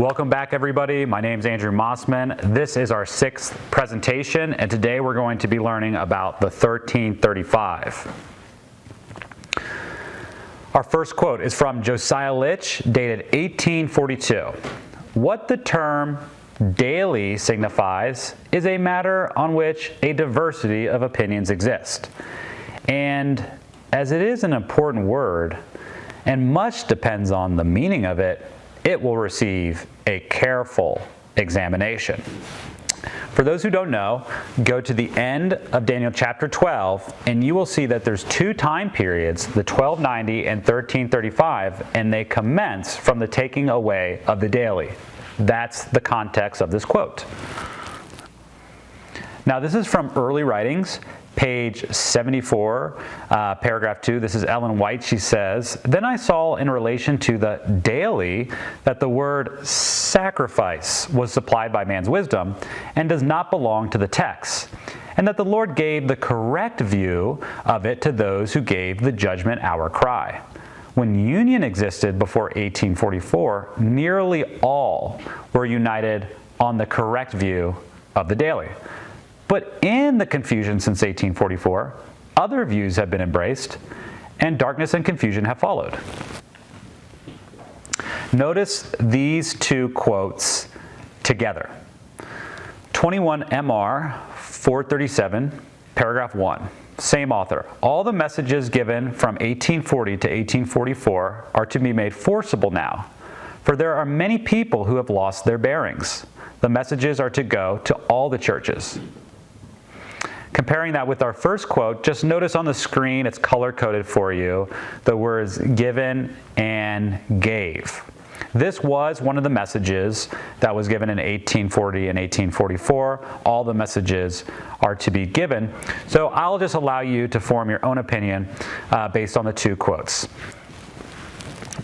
Welcome back, everybody. My name is Andrew Mossman. This is our 6th presentation, and today we're going to be learning about the 1335. Our first quote is from Josiah Litch, dated 1842. What the term daily signifies is a matter on which a diversity of opinions exist. And as it is an important word, and much depends on the meaning of it, it will receive a careful examination. For those who don't know, go to the end of Daniel chapter 12, and you will see that there's 2 time periods, the 1290 and 1335, and they commence from the taking away of the daily. That's the context of this quote. Now, this is from Early Writings, page 74, paragraph 2. This is Ellen White. She says, "Then I saw in relation to the daily that the word sacrifice was supplied by man's wisdom and does not belong to the text, and that the Lord gave the correct view of it to those who gave the judgment hour cry. When union existed before 1844, nearly all were united on the correct view of the daily. But in the confusion since 1844, other views have been embraced, and darkness and confusion have followed." Notice these 2 quotes together. 21 MR 437, paragraph 1. Same author. "All the messages given from 1840 to 1844 are to be made forcible now, for there are many people who have lost their bearings. The messages are to go to all the churches." Comparing that with our first quote, just notice on the screen, it's color-coded for you, the words given and gave. This was one of the messages that was given in 1840 and 1844. All the messages are to be given. So I'll just allow you to form your own opinion based on the 2 quotes.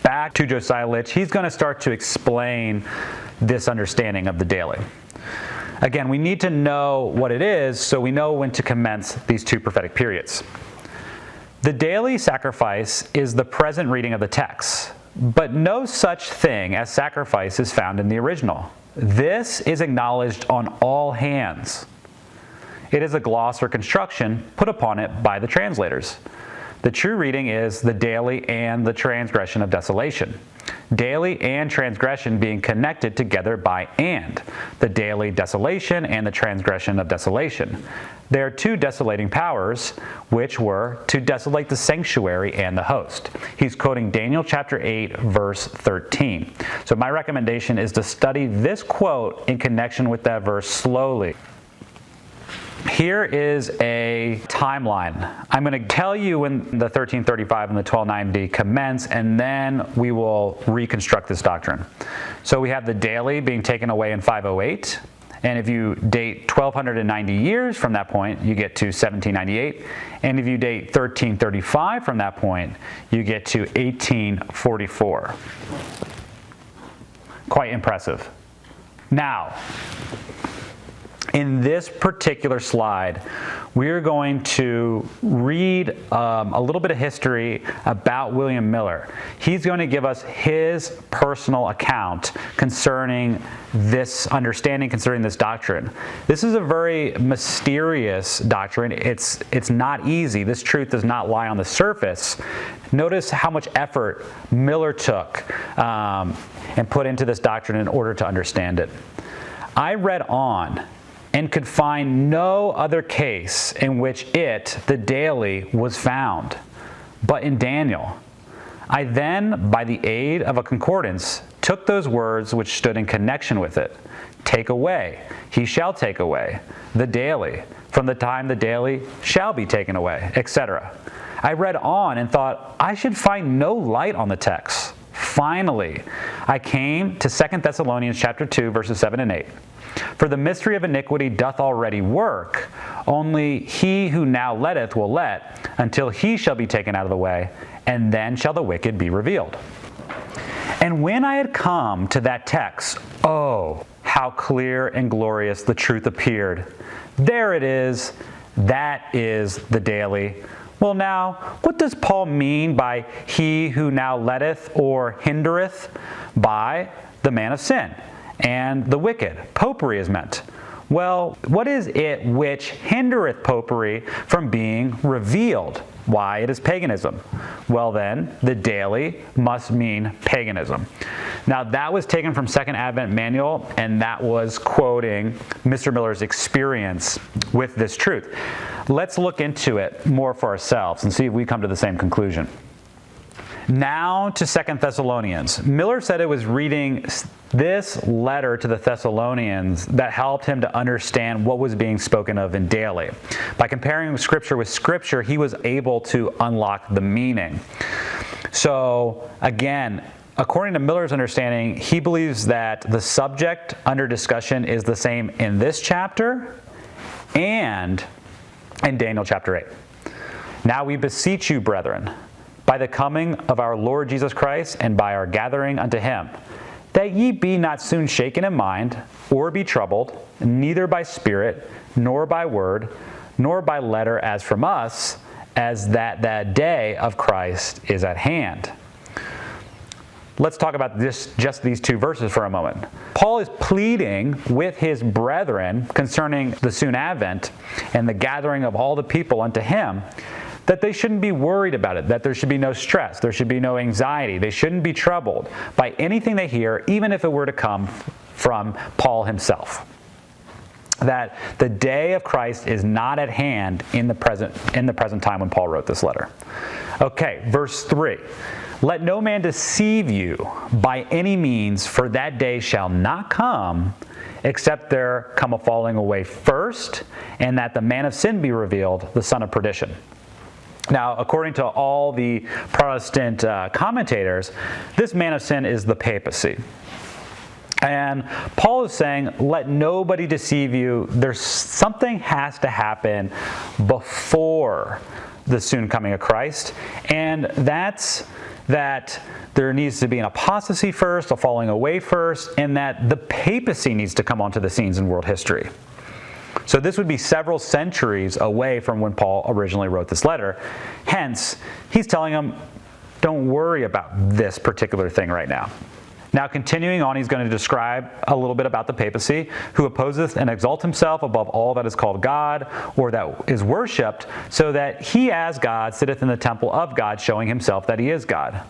Back to Josiah Litch, he's going to start to explain this understanding of the daily. Again, we need to know what it is so we know when to commence these 2 prophetic periods. The daily sacrifice is the present reading of the text, but no such thing as sacrifice is found in the original. This is acknowledged on all hands. It is a gloss or construction put upon it by the translators. The true reading is the daily and the transgression of desolation. Daily and transgression being connected together by and. The daily desolation and the transgression of desolation. There are 2 desolating powers, which were to desolate the sanctuary and the host. He's quoting Daniel chapter 8, verse 13. So my recommendation is to study this quote in connection with that verse slowly. Here is a timeline. I'm going to tell you when the 1335 and the 1290 commence, and then we will reconstruct this doctrine. So we have the daily being taken away in 508, and if you date 1290 years from that point, you get to 1798, and if you date 1335 from that point, you get to 1844. Quite impressive. Now, in this particular slide, we're going to read a little bit of history about William Miller. He's going to give us his personal account concerning this understanding, concerning this doctrine. This is a very mysterious doctrine. It's not easy. This truth does not lie on the surface. Notice how much effort Miller took and put into this doctrine in order to understand it. I read on and could find no other case in which it, the daily, was found, but in Daniel. I then, by the aid of a concordance, took those words which stood in connection with it. Take away, he shall take away, the daily, from the time the daily shall be taken away, etc. I read on and thought I should find no light on the text. Finally, I came to 2 Thessalonians chapter 2, verses 7 and 8. "For the mystery of iniquity doth already work, only he who now letteth will let, until he shall be taken out of the way, and then shall the wicked be revealed." And when I had come to that text, oh, how clear and glorious the truth appeared. There it is. That is the daily. Well, now, what does Paul mean by he who now letteth or hindereth? By the man of sin and the wicked. Popery is meant. Well, what is it which hindereth popery from being revealed? Why, it is paganism. Well then, the daily must mean paganism. Now that was taken from Second Advent Manual, and that was quoting Mr. Miller's experience with this truth. Let's look into it more for ourselves and see if we come to the same conclusion. Now to 2 Thessalonians. Miller said it was reading this letter to the Thessalonians that helped him to understand what was being spoken of in daily. By comparing Scripture with Scripture, he was able to unlock the meaning. So again, according to Miller's understanding, he believes that the subject under discussion is the same in this chapter and in Daniel chapter 8. Now we beseech you, brethren, by the coming of our Lord Jesus Christ and by our gathering unto him, that ye be not soon shaken in mind, or be troubled, neither by spirit, nor by word, nor by letter as from us, as that the day of Christ is at hand. Let's talk about just these two verses for a moment. Paul is pleading with his brethren concerning the soon advent and the gathering of all the people unto him, that they shouldn't be worried about it, that there should be no stress, there should be no anxiety, they shouldn't be troubled by anything they hear, even if it were to come from Paul himself. That the day of Christ is not at hand in the present time when Paul wrote this letter. Okay, verse 3. Let no man deceive you by any means, for that day shall not come, except there come a falling away first, and that the man of sin be revealed, the son of perdition. Now, according to all the Protestant commentators, this man of sin is the papacy. And Paul is saying, let nobody deceive you. Something has to happen before the soon coming of Christ. And that's that there needs to be an apostasy first, a falling away first, and that the papacy needs to come onto the scenes in world history. So this would be several centuries away from when Paul originally wrote this letter. Hence, he's telling them, don't worry about this particular thing right now. Now, continuing on, he's going to describe a little bit about the papacy, who opposeth and exalts himself above all that is called God, or that is worshipped, so that he as God sitteth in the temple of God, showing himself that he is God.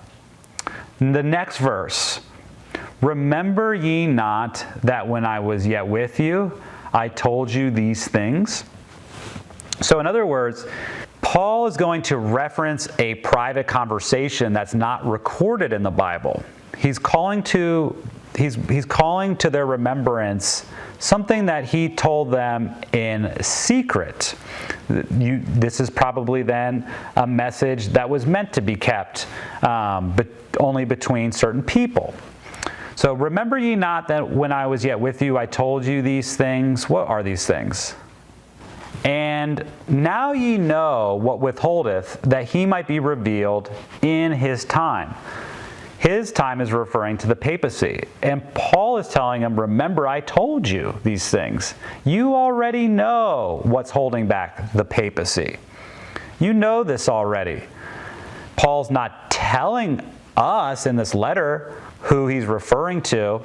The next verse, remember ye not that when I was yet with you, I told you these things? So in other words, Paul is going to reference a private conversation that's not recorded in the Bible. He's calling to their remembrance something that he told them in secret. This is probably then a message that was meant to be kept, but only between certain people. So remember ye not that when I was yet with you, I told you these things? What are these things? And now ye know what withholdeth, that he might be revealed in his time. His time is referring to the papacy. And Paul is telling him, remember, I told you these things. You already know what's holding back the papacy. You know this already. Paul's not telling us in this letter who he's referring to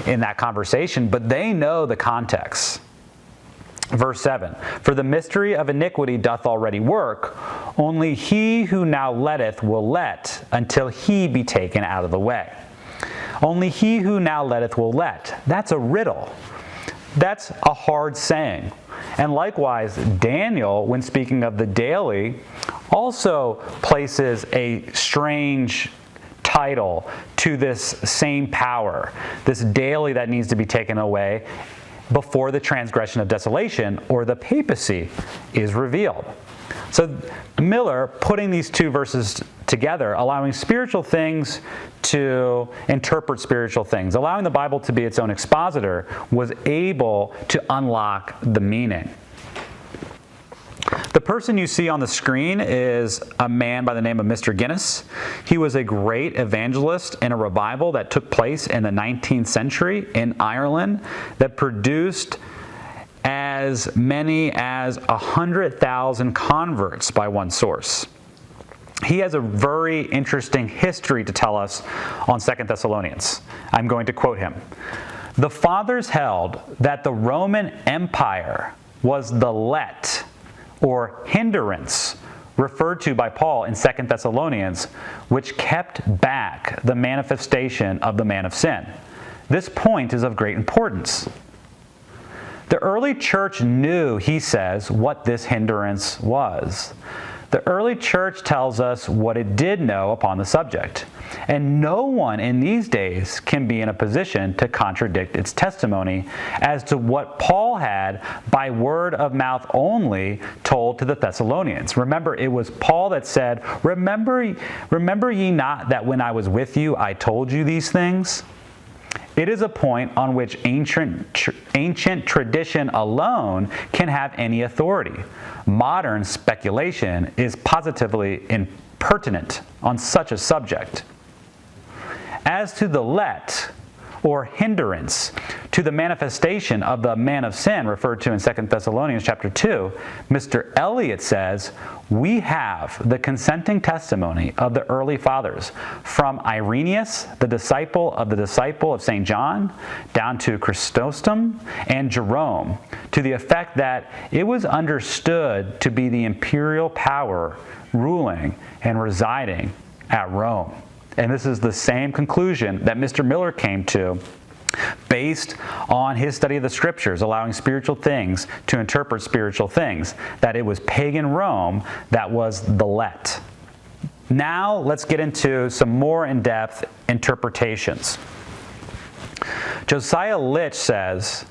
in that conversation, but they know the context. Verse 7, for the mystery of iniquity doth already work, only he who now letteth will let until he be taken out of the way. Only he who now letteth will let. That's a riddle. That's a hard saying. And likewise, Daniel, when speaking of the daily, also places a strange title to this same power, this daily that needs to be taken away before the transgression of desolation, or the papacy, is revealed. So Miller, putting these two verses together, allowing spiritual things to interpret spiritual things, allowing the Bible to be its own expositor, was able to unlock the meaning. The person you see on the screen is a man by the name of Mr. Guinness. He was a great evangelist in a revival that took place in the 19th century in Ireland that produced as many as 100,000 converts by one source. he has a very interesting history to tell us on 2 Thessalonians. I'm going to quote him. The fathers held that the Roman Empire was the let, or hindrance, referred to by Paul in 2 Thessalonians, which kept back the manifestation of the man of sin. This point is of great importance. The early church knew, he says, what this hindrance was. The early church tells us what it did know upon the subject, and no one in these days can be in a position to contradict its testimony as to what Paul had by word of mouth only told to the Thessalonians. Remember, it was Paul that said, remember ye not that when I was with you I told you these things? It is a point on which ancient tradition alone can have any authority. Modern speculation is positively impertinent on such a subject. As to the let, or hindrance, to the manifestation of the man of sin referred to in 2 Thessalonians chapter 2, Mr. Eliot says, we have the consenting testimony of the early fathers, from Irenaeus, the disciple of St. John, down to Chrysostom and Jerome, to the effect that it was understood to be the imperial power ruling and residing at Rome. And this is the same conclusion that Mr. Miller came to based on his study of the scriptures, allowing spiritual things to interpret spiritual things, that it was pagan Rome that was the let. Now let's get into some more in-depth interpretations. Josiah Litch says,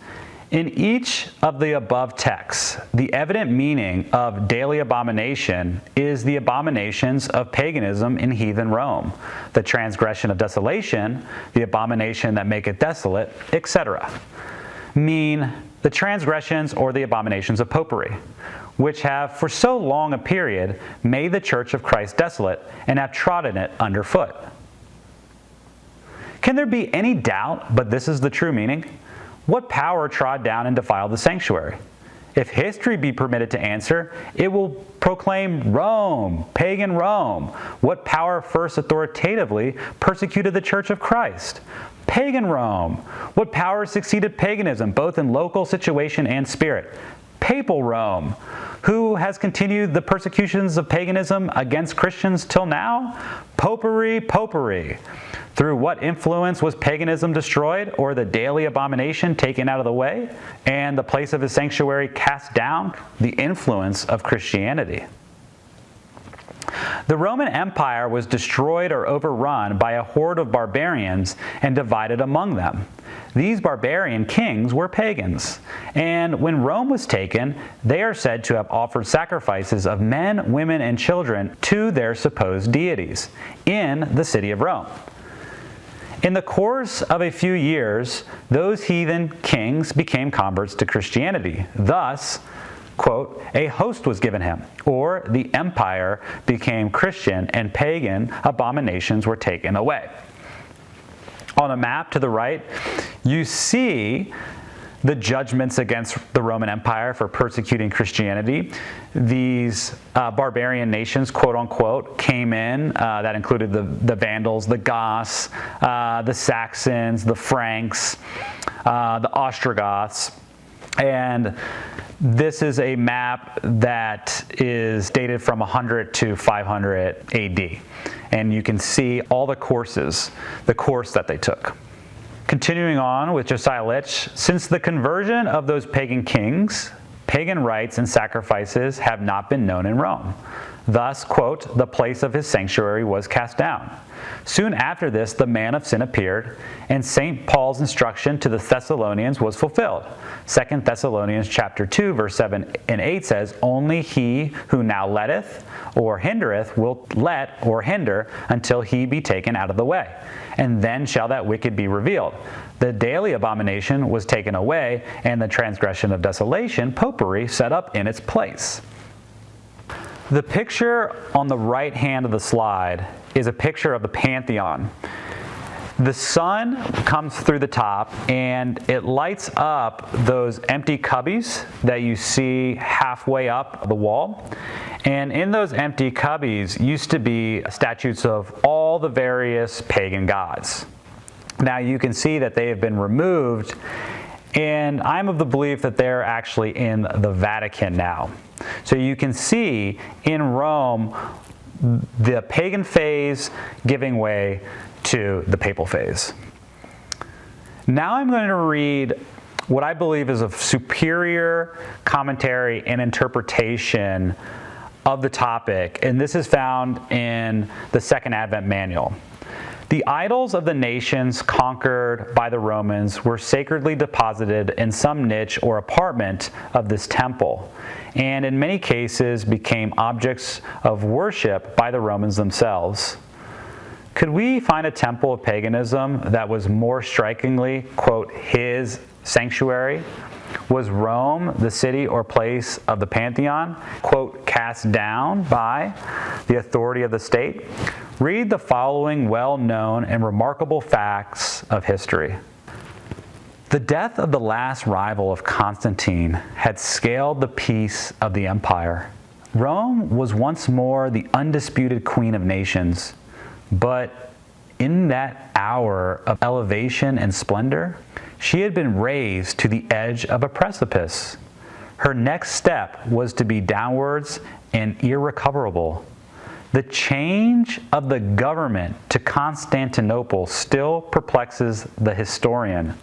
in each of the above texts, the evident meaning of daily abomination is the abominations of paganism in heathen Rome, the transgression of desolation, the abomination that maketh desolate, etc. mean the transgressions or the abominations of popery, which have for so long a period made the church of Christ desolate and have trodden it underfoot. Can there be any doubt but this is the true meaning? What power trod down and defiled the sanctuary? If history be permitted to answer, it will proclaim Rome, pagan Rome. What power first authoritatively persecuted the church of Christ? Pagan Rome. What power succeeded paganism, both in local situation and spirit? Papal Rome. Who has continued the persecutions of paganism against Christians till now? Popery. Through what influence was paganism destroyed, or the daily abomination taken out of the way, and the place of his sanctuary cast down? The influence of Christianity. The Roman Empire was destroyed or overrun by a horde of barbarians and divided among them. These barbarian kings were pagans, and when Rome was taken, they are said to have offered sacrifices of men, women, and children to their supposed deities in the city of Rome. In the course of a few years, those heathen kings became converts to Christianity. Thus, quote, a host was given him, or the empire became Christian and pagan abominations were taken away. On a map to the right, you see the judgments against the Roman Empire for persecuting Christianity. These barbarian nations, quote unquote, came in. That included the Vandals, the Goths, the Saxons, the Franks, the Ostrogoths. And this is a map that is dated from 100 to 500 AD. And you can see all the course that they took. Continuing on with Josiah Litch, since the conversion of those pagan kings, pagan rites and sacrifices have not been known in Rome. Thus, quote, the place of his sanctuary was cast down. Soon after this, the man of sin appeared, and St. Paul's instruction to the Thessalonians was fulfilled. 2 Thessalonians chapter 2, verse 7 and 8 says, only he who now letteth or hindereth will let or hinder until he be taken out of the way. And then shall that wicked be revealed. The daily abomination was taken away, and the transgression of desolation, popery, set up in its place. The picture on the right hand of the slide is a picture of the Pantheon. The sun comes through the top and it lights up those empty cubbies that you see halfway up the wall. And in those empty cubbies used to be statues of all the various pagan gods. Now you can see that they have been removed, and I'm of the belief that they're actually in the Vatican now. So you can see in Rome the pagan phase giving way to the papal phase. Now I'm going to read what I believe is a superior commentary and interpretation of the topic, and this is found in the Second Advent Manual. The idols of the nations conquered by the Romans were sacredly deposited in some niche or apartment of this temple, and in many cases became objects of worship by the Romans themselves. Could we find a temple of paganism that was more strikingly, quote, his sanctuary? Was Rome the city or place of the pantheon, quote, cast down by the authority of the state? Read the following well-known and remarkable facts of history. The death of the last rival of Constantine had scaled the peace of the empire. Rome was once more the undisputed queen of nations, but in that hour of elevation and splendor, she had been raised to the edge of a precipice. Her next step was to be downwards and irrecoverable. The change of the government to Constantinople still perplexes the historian.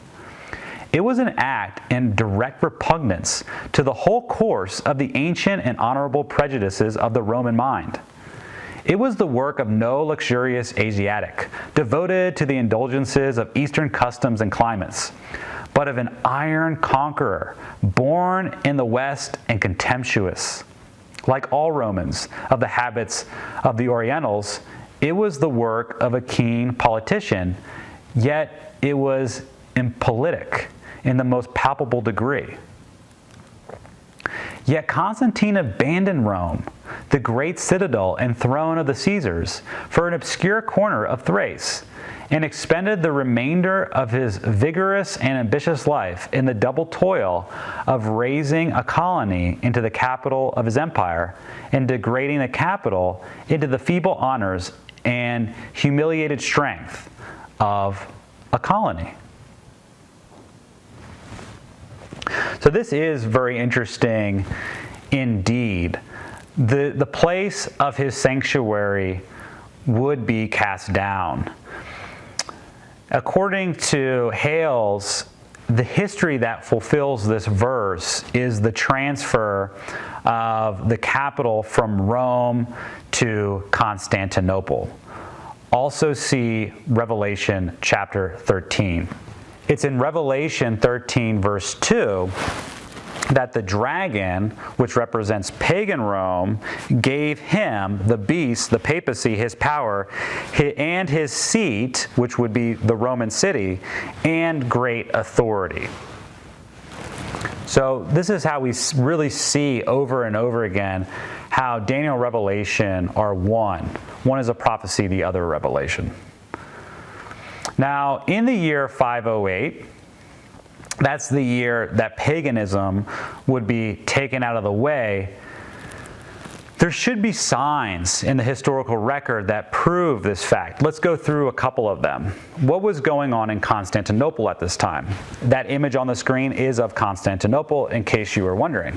It was an act in direct repugnance to the whole course of the ancient and honorable prejudices of the Roman mind. It was the work of no luxurious Asiatic, devoted to the indulgences of Eastern customs and climates, but of an iron conqueror, born in the West and contemptuous. Like all Romans of the habits of the Orientals, it was the work of a keen politician, yet it was impolitic in the most palpable degree. Yet Constantine abandoned Rome, the great citadel and throne of the Caesars, for an obscure corner of Thrace, and expended the remainder of his vigorous and ambitious life in the double toil of raising a colony into the capital of his empire and degrading the capital into the feeble honors and humiliated strength of a colony. So this is very interesting indeed. The place of his sanctuary would be cast down. According to Hales, the history that fulfills this verse is the transfer of the capital from Rome to Constantinople. Also see Revelation chapter 13. It's in Revelation 13 verse 2 that the dragon, which represents pagan Rome, gave him, the beast, the papacy, his power, and his seat, which would be the Roman city, and great authority. So this is how we really see over and over again how Daniel and Revelation are one. One is a prophecy, the other a revelation. Now, in the year 508, that's the year that paganism would be taken out of the way. There should be signs in the historical record that prove this fact. Let's go through a couple of them. What was going on in Constantinople at this time? That image on the screen is of Constantinople, in case you were wondering.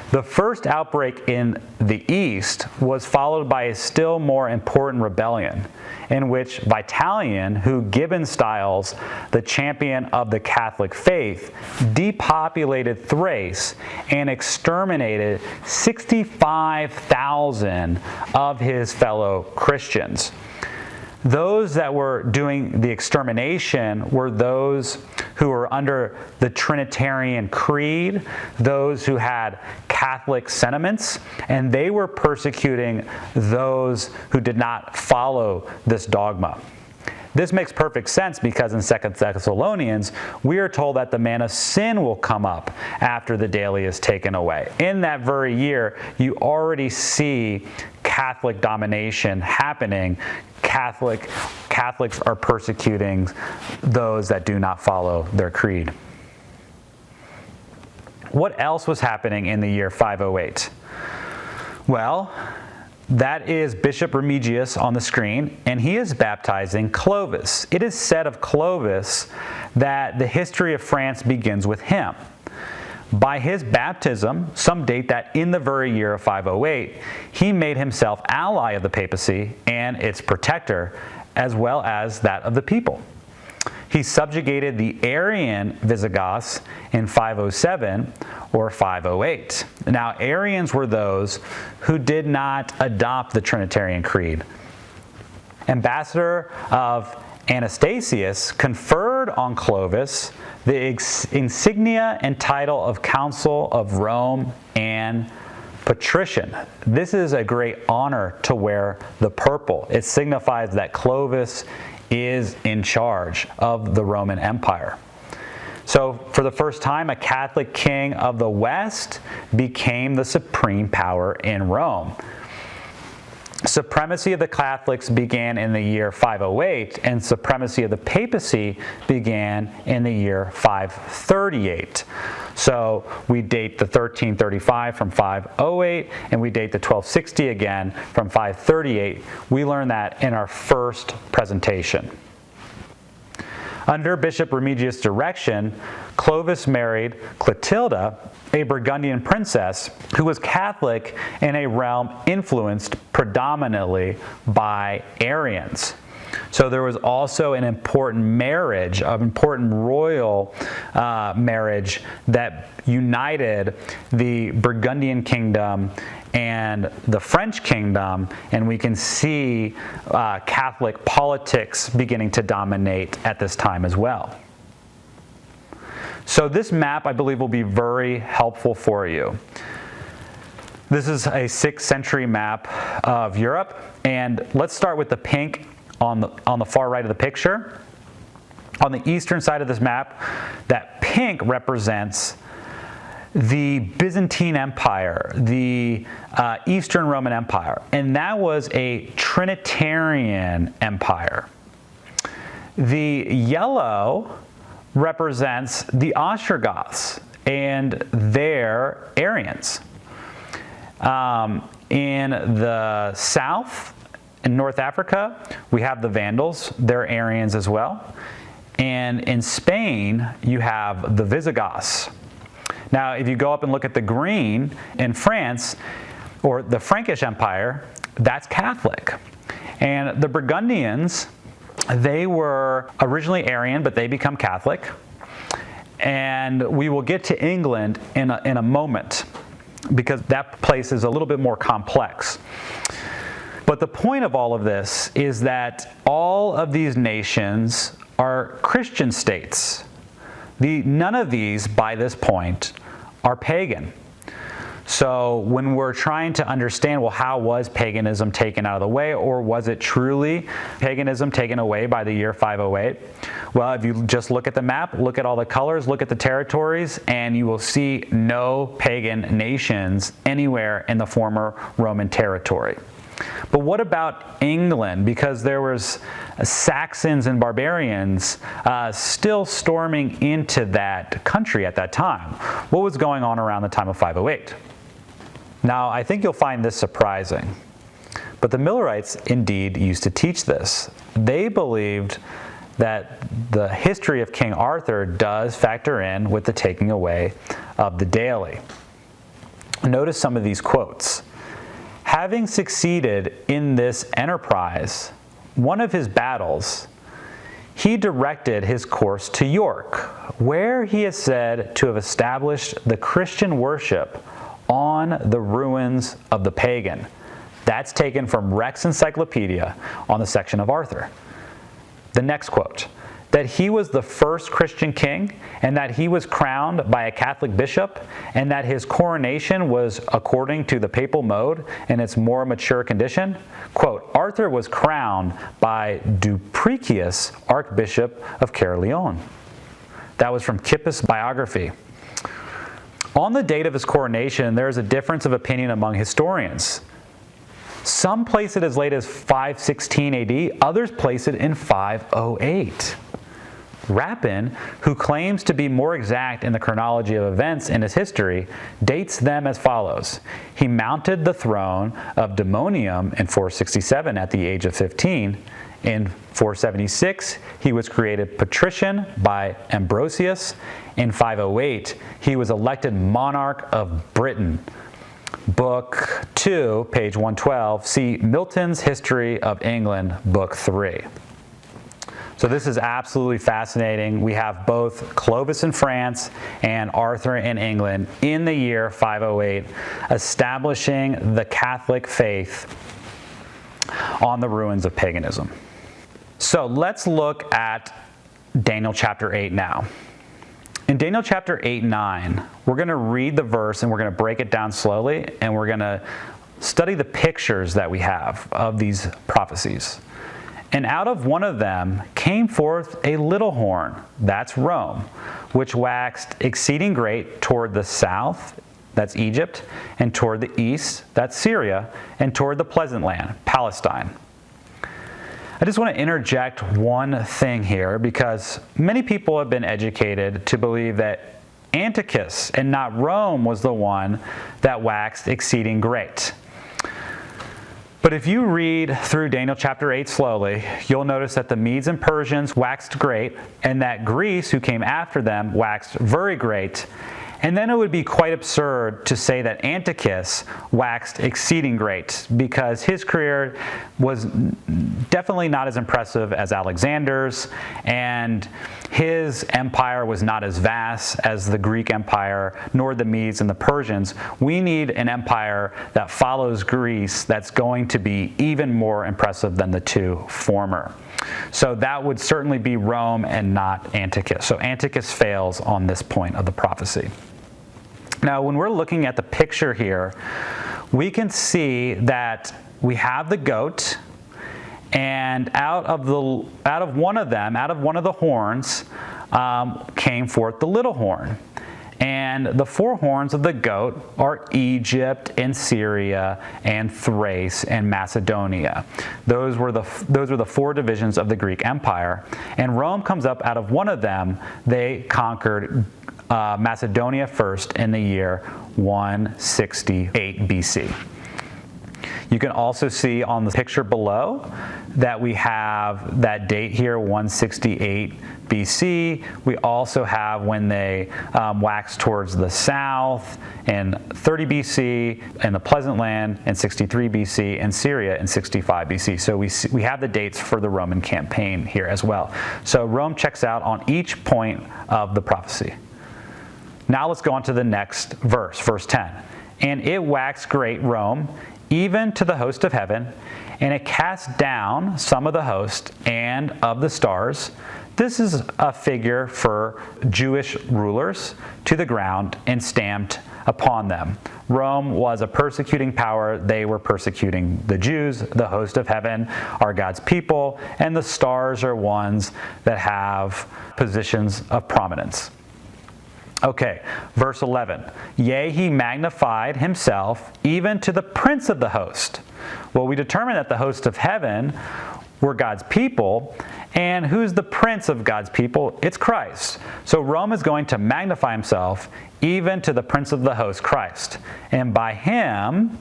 The first outbreak in the East was followed by a still more important rebellion, in which Vitalian, who Gibbon styles the champion of the Catholic faith, depopulated Thrace and exterminated 65,000 of his fellow Christians. Those that were doing the extermination were those who were under the Trinitarian Creed, those who had Catholic sentiments, and they were persecuting those who did not follow this dogma. This makes perfect sense because in 2 Thessalonians, we are told that the man of sin will come up after the daily is taken away. In that very year, you already see Catholic domination happening. Catholics are persecuting those that do not follow their creed. What else was happening in the year 508? Well, that is Bishop Remigius on the screen, and he is baptizing Clovis. It is said of Clovis that the history of France begins with him. By his baptism, some date that in the very year of 508, he made himself ally of the papacy and its protector, as well as that of the people. He subjugated the Arian Visigoths in 507 or 508. Now, Arians were those who did not adopt the Trinitarian Creed. Ambassador of Anastasius conferred on Clovis the insignia and title of Council of Rome and Patrician. This is a great honor to wear the purple. It signifies that Clovis is in charge of the Roman Empire. So for the first time, a Catholic king of the West became the supreme power in Rome. Supremacy of the Catholics began in the year 508, and supremacy of the papacy began in the year 538. So we date the 1335 from 508, and we date the 1260 again from 538. We learned that in our first presentation. Under Bishop Remigius' direction, Clovis married Clotilda, a Burgundian princess who was Catholic in a realm influenced predominantly by Arians. So there was also an important marriage, an important royal marriage that united the Burgundian kingdom and the French kingdom, and we can see Catholic politics beginning to dominate at this time as well. So this map, I believe, will be very helpful for you. This is a 6th century map of Europe, and let's start with the pink on the far right of the picture. On the eastern side of this map, that pink represents the Byzantine Empire, the Eastern Roman Empire, and that was a Trinitarian empire. The yellow represents the Ostrogoths and their Arians. In the south, in North Africa, we have the Vandals, they're Arians as well. And in Spain, you have the Visigoths. Now, if you go up and look at the green in France, or the Frankish Empire, that's Catholic. And the Burgundians, they were originally Arian, but they become Catholic. And we will get to England in a moment, because that place is a little bit more complex. But the point of all of this is that all of these nations are Christian states. None of these, by this point, are pagan. So when we're trying to understand, well, how was paganism taken out of the way, or was it truly paganism taken away by the year 508? Well, if you just look at the map, look at all the colors, look at the territories, and you will see no pagan nations anywhere in the former Roman territory. But what about England? Because there was Saxons and barbarians still storming into that country at that time. What was going on around the time of 508? Now, I think you'll find this surprising, but the Millerites indeed used to teach this. They believed that the history of King Arthur does factor in with the taking away of the daily. Notice some of these quotes. Having succeeded in this enterprise, one of his battles, he directed his course to York, where he is said to have established the Christian worship on the ruins of the pagan. That's taken from Rex Encyclopedia on the section of Arthur. The next quote. that he was the first Christian king, and that he was crowned by a Catholic bishop, and that his coronation was according to the papal mode in its more mature condition? Quote, Arthur was crowned by Dupricius, Archbishop of Caerleon. That was from Kippis' biography. On the date of his coronation, there is a difference of opinion among historians. Some place it as late as 516 AD, others place it in 508. Rapin, who claims to be more exact in the chronology of events in his history, dates them as follows. He mounted the throne of Daemonium in 467 at the age of 15. In 476, he was created patrician by Ambrosius. In 508, he was elected monarch of Britain. Book 2, page 112, see Milton's History of England, Book 3. So this is absolutely fascinating. We have both Clovis in France and Arthur in England in the year 508, establishing the Catholic faith on the ruins of paganism. So let's look at Daniel chapter 8 now. In Daniel chapter 8-9, we're going to read the verse and we're going to break it down slowly, and we're going to study the pictures that we have of these prophecies. And out of one of them came forth a little horn, that's Rome, which waxed exceeding great toward the south, that's Egypt, and toward the east, that's Syria, and toward the pleasant land, Palestine. I just want to interject one thing here, because many people have been educated to believe that Antiochus and not Rome was the one that waxed exceeding great. But if you read through Daniel chapter 8 slowly, you'll notice that the Medes and Persians waxed great, and that Greece, who came after them, waxed very great. And then it would be quite absurd to say that Antiochus waxed exceeding great, because his career was definitely not as impressive as Alexander's, and his empire was not as vast as the Greek Empire, nor the Medes and the Persians. We need an empire that follows Greece that's going to be even more impressive than the two former. So that would certainly be Rome and not Antiochus. So Antiochus fails on this point of the prophecy. Now, when we're looking at the picture here, we can see that we have the goat, and out of one of the horns, came forth the little horn. And the four horns of the goat are Egypt and Syria and Thrace and Macedonia. Those were the four divisions of the Greek Empire. And Rome comes up out of one of them. They conquered Macedonia first in the year 168 BC. You can also see on the picture below that we have that date here, 168 BC. We also have when they waxed towards the south in 30 BC, in the Pleasant Land in 63 BC, and Syria in 65 BC. So we have the dates for the Roman campaign here as well. So Rome checks out on each point of the prophecy. Now let's go on to the next verse, verse 10. And it waxed great, Rome, even to the host of heaven, and it cast down some of the host and of the stars. This is a figure for Jewish rulers to the ground and stamped upon them. Rome was a persecuting power. They were persecuting the Jews. The host of heaven are God's people, and the stars are ones that have positions of prominence. Okay, verse 11. Yea, he magnified himself even to the prince of the host. Well, we determine that the host of heaven were God's people. And who's the prince of God's people? It's Christ. So Rome is going to magnify himself even to the prince of the host, Christ. And by him,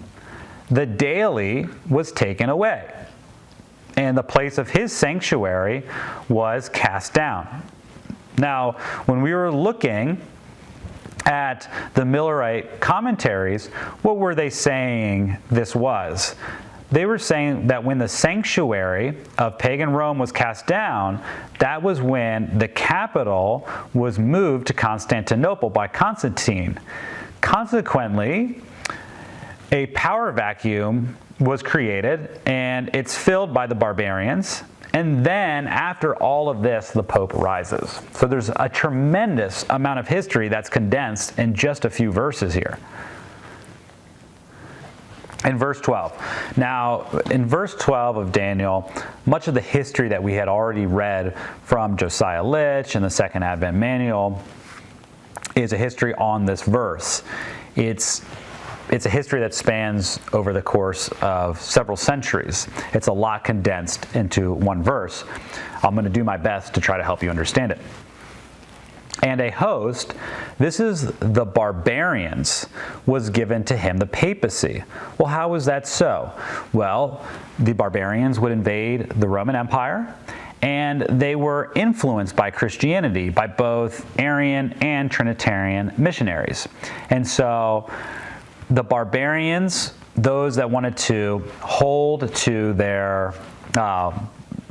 the daily was taken away. And the place of his sanctuary was cast down. Now, when we were looking at the Millerite commentaries, what were they saying this was? They were saying that when the sanctuary of pagan Rome was cast down, that was when the capital was moved to Constantinople by Constantine. Consequently, a power vacuum was created, and it's filled by the barbarians, And then after all of this, the Pope rises. So there's a tremendous amount of history that's condensed in just a few verses here. In verse 12. Now, in verse 12 of Daniel, much of the history that we had already read from Josiah Litch and the Second Advent Manual is a history on this verse. It's a history that spans over the course of several centuries. It's a lot condensed into one verse. I'm going to do my best to try to help you understand it. And a host, this is the barbarians, was given to him the papacy. Well, how was that so? Well, the barbarians would invade the Roman Empire, and they were influenced by Christianity, by both Arian and Trinitarian missionaries. And so the barbarians, those that wanted to hold to their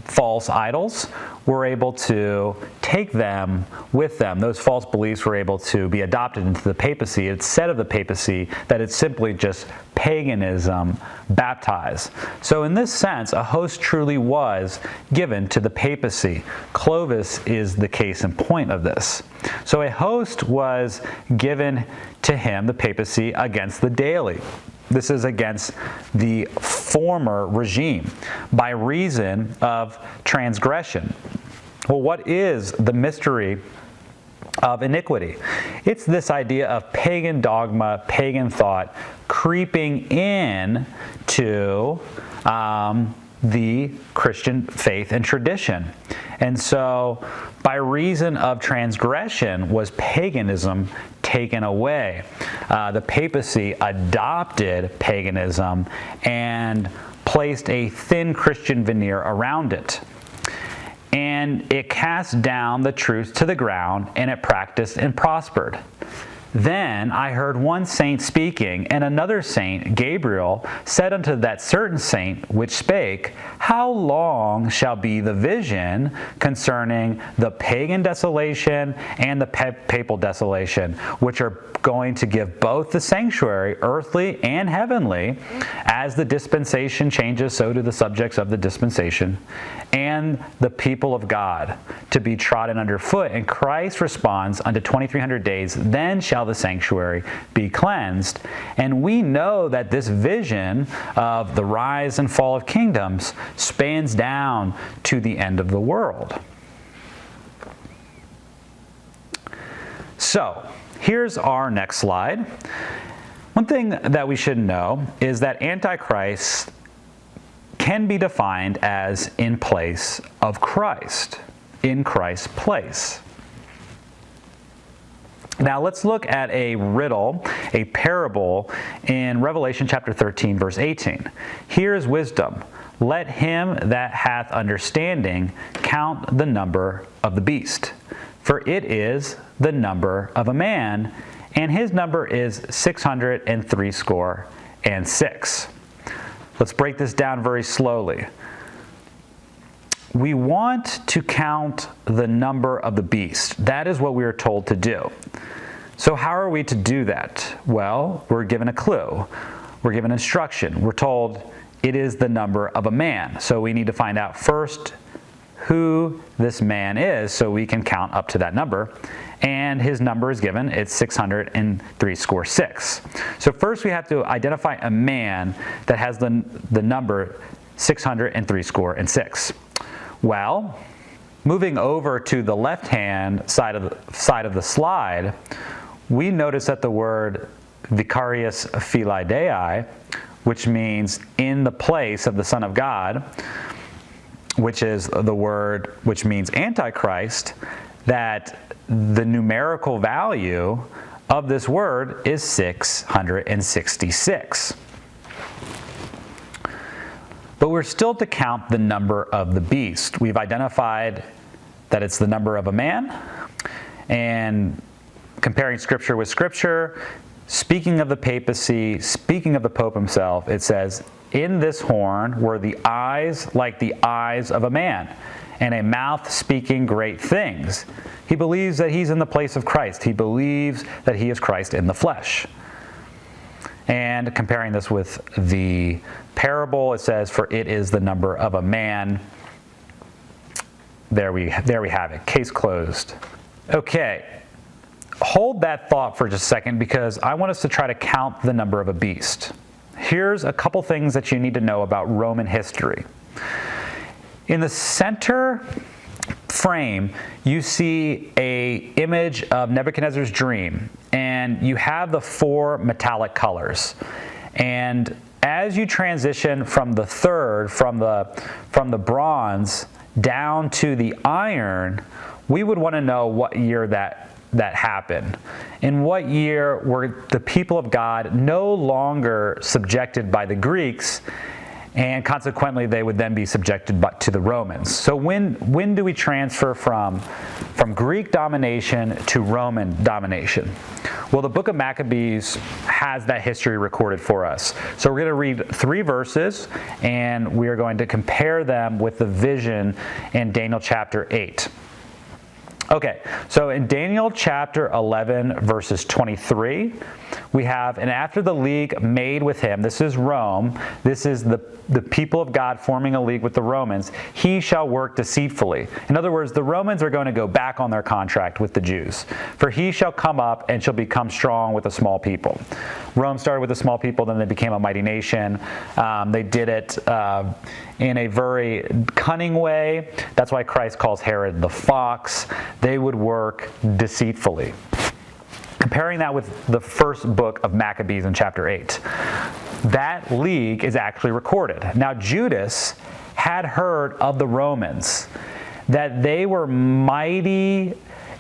false idols, were able to take them with them. Those false beliefs were able to be adopted into the papacy. It's said of the papacy that it's simply just paganism baptized. So in this sense, a host truly was given to the papacy. Clovis is the case in point of this. So a host was given to him, the papacy, against the daily. This is against the former regime by reason of transgression. Well, what is the mystery of iniquity? It's this idea of pagan dogma, pagan thought creeping in to the Christian faith and tradition. And so by reason of transgression was paganism taken away. The papacy adopted paganism and placed a thin Christian veneer around it. And it cast down the truth to the ground, and it practiced and prospered. Then I heard one saint speaking, and another saint, Gabriel, said unto that certain saint which spake, How long shall be the vision concerning the pagan desolation and the papal desolation, which are going to give both the sanctuary, earthly and heavenly, as the dispensation changes, so do the subjects of the dispensation, and the people of God to be trodden underfoot. And Christ responds, unto 2300 days, then shall the sanctuary be cleansed. And we know that this vision of the rise and fall of kingdoms spans down to the end of the world. So, here's our next slide. One thing that we should know is that Antichrist can be defined as in place of Christ, in Christ's place. Now let's look at a riddle, a parable in Revelation chapter 13, verse 18. Here is wisdom. Let him that hath understanding count the number of the beast, for it is the number of a man, and his number is 666. Let's break this down very slowly. We want to count the number of the beast. That is what we are told to do. So how are we to do that? Well, we're given a clue. We're given instruction. We're told it is the number of a man. So we need to find out first who this man is so we can count up to that number. And his number is given. It's 666. So first we have to identify a man that has the number 666. Well, moving over to the left-hand side of the slide, we notice that the word vicarius filii Dei, which means in the place of the Son of God, which is the word which means Antichrist, that the numerical value of this word is 666. But we're still to count the number of the beast. We've identified that it's the number of a man, and comparing Scripture with Scripture, speaking of the papacy, speaking of the Pope himself, it says, in this horn were the eyes like the eyes of a man, and a mouth speaking great things. He believes that he's in the place of Christ. He believes that he is Christ in the flesh. And comparing this with the parable, it says, for it is the number of a man. there we have it. Case closed. Okay. Hold that thought for just a second because I want us to try to count the number of a beast. Here's a couple things that you need to know about Roman history. In the center frame, you see an image of Nebuchadnezzar's dream, and you have the 4 metallic colors. And as you transition from the third, from the bronze down to the iron, we would want to know what year that happened. In what year were the people of God no longer subjected by the Greeks, and consequently they would then be subjected to the Romans. So when do we transfer from Greek domination to Roman domination? Well, the book of Maccabees has that history recorded for us. So we're going to read 3 verses, and we are going to compare them with the vision in Daniel chapter 8. Okay, so in Daniel chapter 11, verses 23, we have, and after the league made with him, this is Rome, this is the people of God forming a league with the Romans, he shall work deceitfully. In other words, the Romans are going to go back on their contract with the Jews. For he shall come up and shall become strong with a small people. Rome started with a small people, then they became a mighty nation. They did it in a very cunning way. That's why Christ calls Herod the fox. They would work deceitfully. Comparing that with the first book of Maccabees in chapter 8, that league is actually recorded. Now, Judas had heard of the Romans, that they were mighty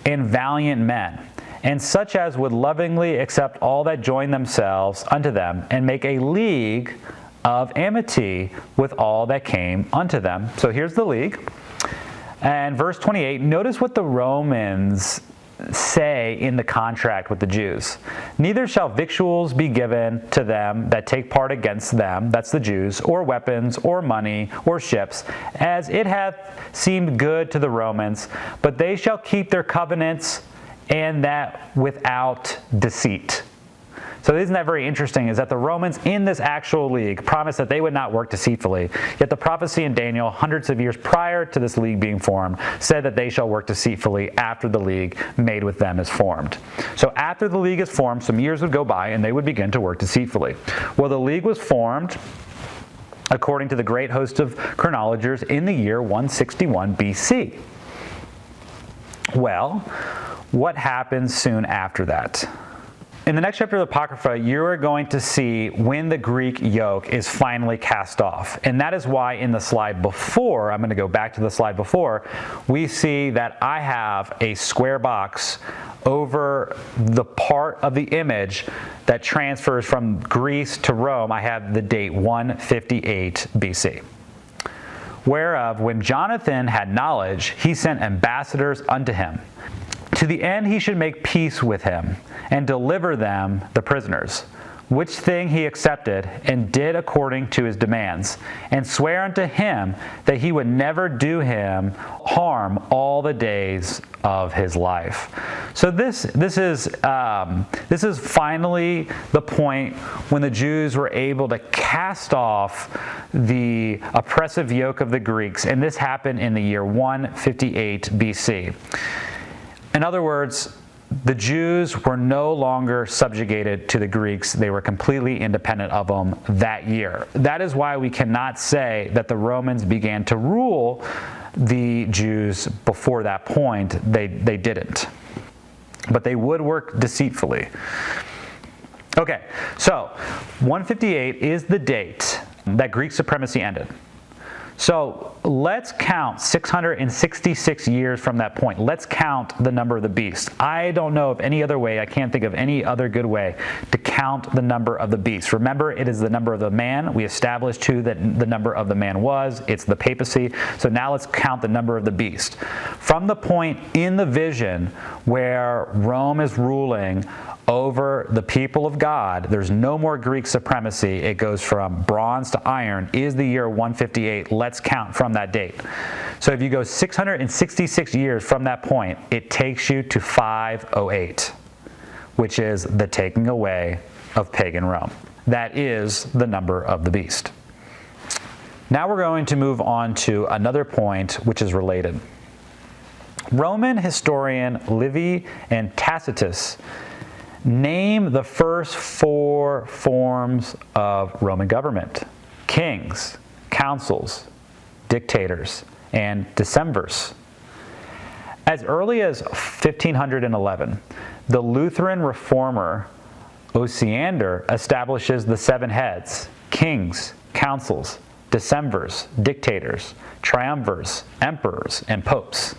and valiant men, and such as would lovingly accept all that join themselves unto them, and make a league of amity with all that came unto them. So here's the league. And verse 28, notice what the Romans say in the contract with the Jews. Neither shall victuals be given to them that take part against them, that's the Jews, or weapons, or money, or ships, as it hath seemed good to the Romans, but they shall keep their covenants, and that without deceit. So isn't that very interesting, is that the Romans in this actual league promised that they would not work deceitfully, yet the prophecy in Daniel, hundreds of years prior to this league being formed, said that they shall work deceitfully after the league made with them is formed. So after the league is formed, some years would go by and they would begin to work deceitfully. Well, the league was formed according to the great host of chronologers in the year 161 BC. Well, what happens soon after that? In the next chapter of the Apocrypha, you are going to see when the Greek yoke is finally cast off. And that is why in the slide before, I'm going to go back to the slide before, we see that I have a square box over the part of the image that transfers from Greece to Rome. I have the date 158 BC. Whereof, when Jonathan had knowledge, he sent ambassadors unto him, to the end he should make peace with him, and deliver them the prisoners. Which thing he accepted, and did according to his demands, and swear unto him that he would never do him harm all the days of his life. So this is finally the point when the Jews were able to cast off the oppressive yoke of the Greeks, and this happened in the year 158 BC. In other words, the Jews were no longer subjugated to the Greeks. They were completely independent of them that year. That is why we cannot say that the Romans began to rule the Jews before that point. They didn't. But they would work deceitfully. Okay, so 158 is the date that Greek supremacy ended. So let's count 666 years from that point. Let's count the number of the beast. I don't know of any other way, I can't think of any other good way to count the number of the beast. Remember, it is the number of the man. We established who the number of the man was. It's the papacy. So now let's count the number of the beast. From the point in the vision where Rome is ruling over the people of God, there's no more Greek supremacy. It goes from bronze to iron, is the year 158. Let's count from that date. So if you go 666 years from that point, it takes you to 508, which is the taking away of pagan Rome. That is the number of the beast. Now we're going to move on to another point which is related. Roman historian Livy and Tacitus name the first 4 forms of Roman government: kings, consuls, dictators, and decemvirs. As early as 1511, the Lutheran reformer Osiander establishes the 7 heads: kings, consuls, decemvirs, dictators, triumvirs, emperors, and popes.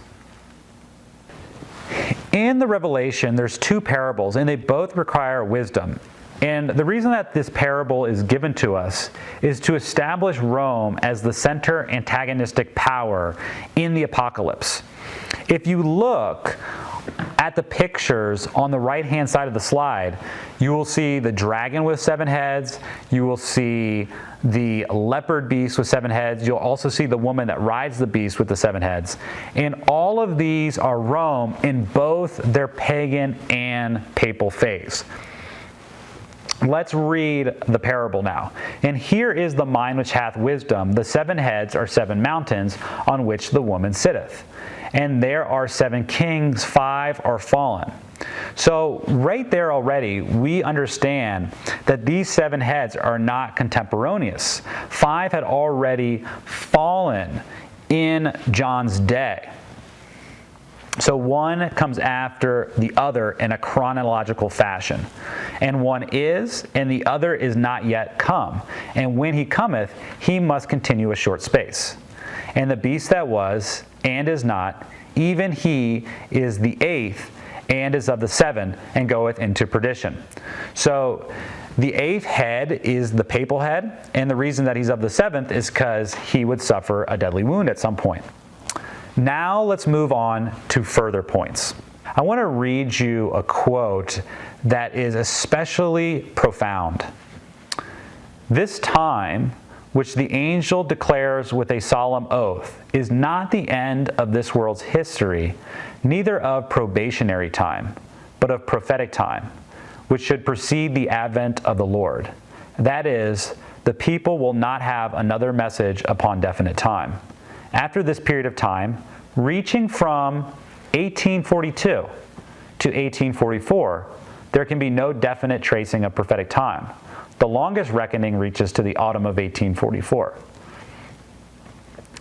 In the Revelation, there's 2 parables, and they both require wisdom. And the reason that this parable is given to us is to establish Rome as the center antagonistic power in the apocalypse. If you look at the pictures on the right-hand side of the slide, you will see the dragon with 7 heads. You will see the leopard beast with 7 heads. You'll also see the woman that rides the beast with the 7 heads. And all of these are Rome in both their pagan and papal phase. Let's read the parable now. And here is the mind which hath wisdom. The 7 heads are 7 mountains on which the woman sitteth. And there are 7 kings, 5 are fallen. So right there already, we understand that these 7 heads are not contemporaneous. 5 had already fallen in John's day. So one comes after the other in a chronological fashion. And one is, and the other is not yet come. And when he cometh, he must continue a short space. And the beast that was, and is not, even he is the 8th, and is of the 7, and goeth into perdition. So the 8th head is the papal head, and the reason that he's of the 7th is because he would suffer a deadly wound at some point. Now let's move on to further points. I want to read you a quote that is especially profound. This time, which the angel declares with a solemn oath, is not the end of this world's history, neither of probationary time, but of prophetic time, which should precede the advent of the Lord. That is, the people will not have another message upon definite time. After this period of time, reaching from 1842 to 1844, there can be no definite tracing of prophetic time. The longest reckoning reaches to the autumn of 1844.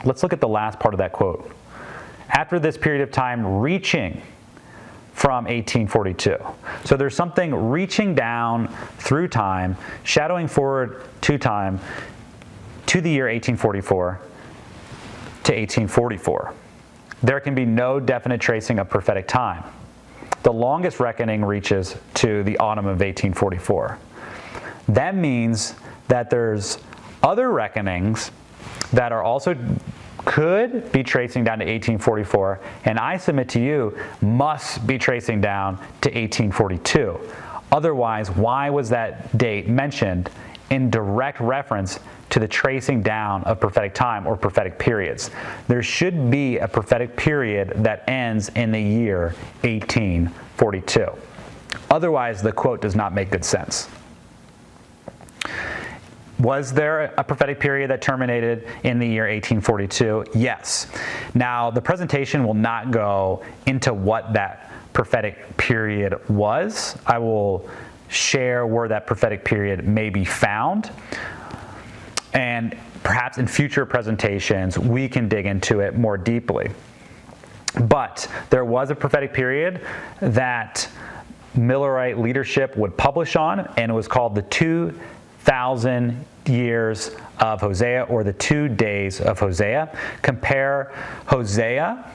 Let's look at the last part of that quote. After this period of time, reaching from 1842. So there's something reaching down through time, shadowing forward to time, to the year 1844 to 1844. There can be no definite tracing of prophetic time. The longest reckoning reaches to the autumn of 1844. That means that there's other reckonings that are also could be tracing down to 1844, and I submit to you must be tracing down to 1842. Otherwise, why was that date mentioned in direct reference to the tracing down of prophetic time or prophetic periods? There should be a prophetic period that ends in the year 1842. Otherwise, the quote does not make good sense. Was there a prophetic period that terminated in the year 1842? Yes. Now, the presentation will not go into what that prophetic period was. I will share where that prophetic period may be found. And perhaps in future presentations, we can dig into it more deeply. But there was a prophetic period that Millerite leadership would publish on, and it was called the 2,000 years of Hosea, or the 2 days of Hosea. Compare Hosea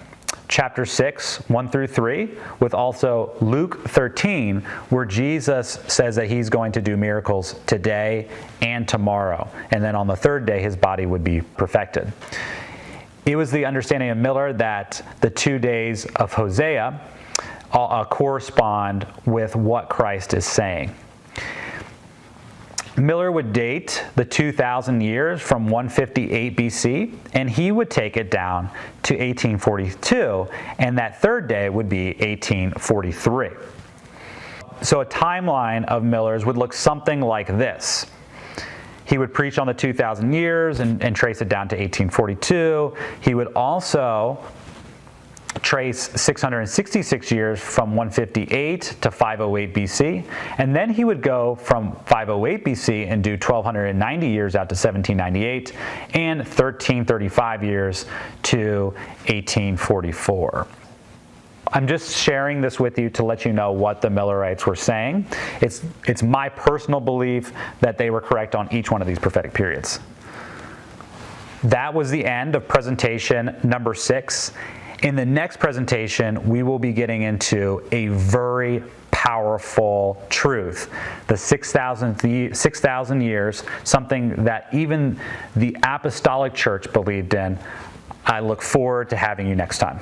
chapter 6, 1 through 3, with also Luke 13, where Jesus says that he's going to do miracles today and tomorrow. And then on the 3rd day, his body would be perfected. It was the understanding of Miller that the 2 days of Hosea correspond with what Christ is saying. Miller would date the 2,000 years from 158 BC, and he would take it down to 1842, and that 3rd day would be 1843. So a timeline of Miller's would look something like this. He would preach on the 2,000 years and trace it down to 1842. He would also trace 666 years from 158 to 508 BC, and then he would go from 508 BC and do 1290 years out to 1798, and 1335 years to 1844. I'm just sharing this with you to let you know what the Millerites were saying. It's my personal belief that they were correct on each one of these prophetic periods. That was the end of presentation number 6. In the next presentation, we will be getting into a very powerful truth, the 6,000 years, something that even the apostolic church believed in. I look forward to having you next time.